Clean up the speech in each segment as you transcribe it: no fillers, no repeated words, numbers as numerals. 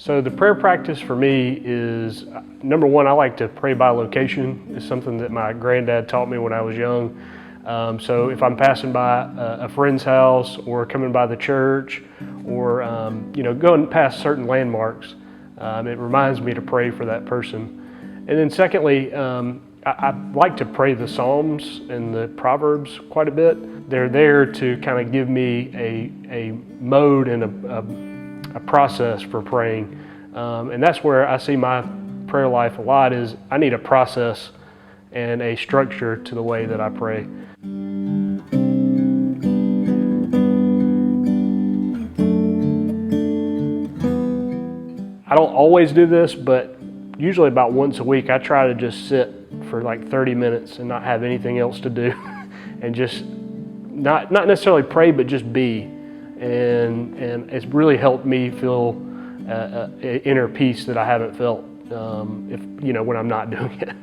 So the prayer practice for me is, number one, I like to pray by location. It's something that my granddad taught me when I was young. So if I'm passing by a friend's house or coming by the church or going past certain landmarks, it reminds me to pray for that person. And then secondly, I like to pray the Psalms and the Proverbs quite a bit. They're there to kind of give me a mode and a process for praying. And that's where I see my prayer life a lot is I need a process and a structure to the way that I pray. I don't always do this, but usually about once a week I try to just sit for like 30 minutes and not have anything else to do and just not necessarily pray, but just be. And it's really helped me feel inner peace that I haven't felt when I'm not doing it.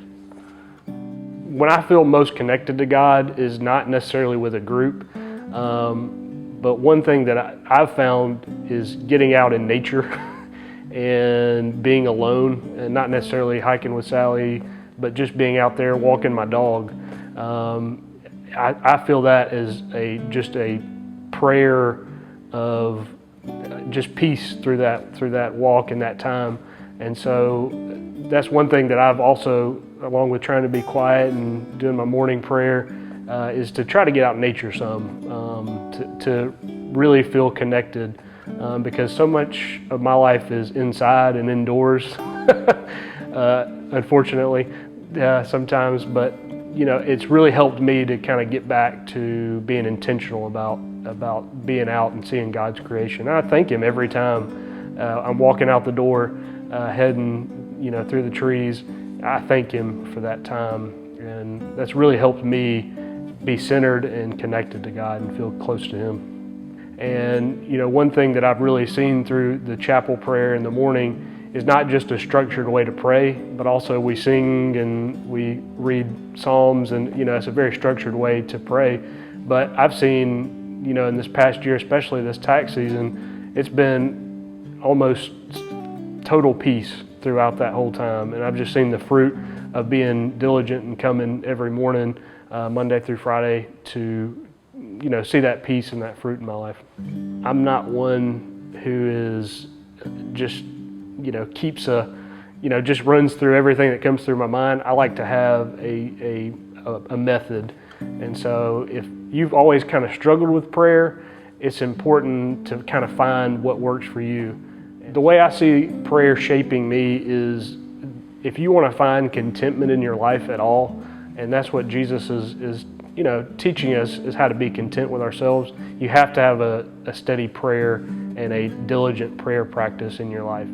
When I feel most connected to God is not necessarily with a group, but one thing that I've found is getting out in nature and being alone, and not necessarily hiking with Sally, but just being out there walking my dog. I feel that as just a prayer of just peace through that walk and that time. And so that's one thing that I've also, along with trying to be quiet and doing my morning prayer, is to try to get out in nature some, to really feel connected, because so much of my life is inside and indoors, unfortunately, sometimes. But it's really helped me to kind of get back to being intentional about being out and seeing God's creation. And I thank Him every time I'm walking out the door, heading through the trees. I thank Him for that time, and that's really helped me be centered and connected to God and feel close to Him. And one thing that I've really seen through the chapel prayer in the morning is not just a structured way to pray, but also we sing and we read Psalms, and it's a very structured way to pray. But I've seen in this past year, especially this tax season, it's been almost total peace throughout that whole time. And I've just seen the fruit of being diligent and coming every morning, Monday through Friday, to see that peace and that fruit in my life. I'm not one who is just keeps just runs through everything that comes through my mind. I like to have a method. And so if you've always kind of struggled with prayer, it's important to kind of find what works for you. The way I see prayer shaping me is, if you want to find contentment in your life at all, and that's what Jesus is teaching us, is how to be content with ourselves, you have to have a steady prayer and a diligent prayer practice in your life.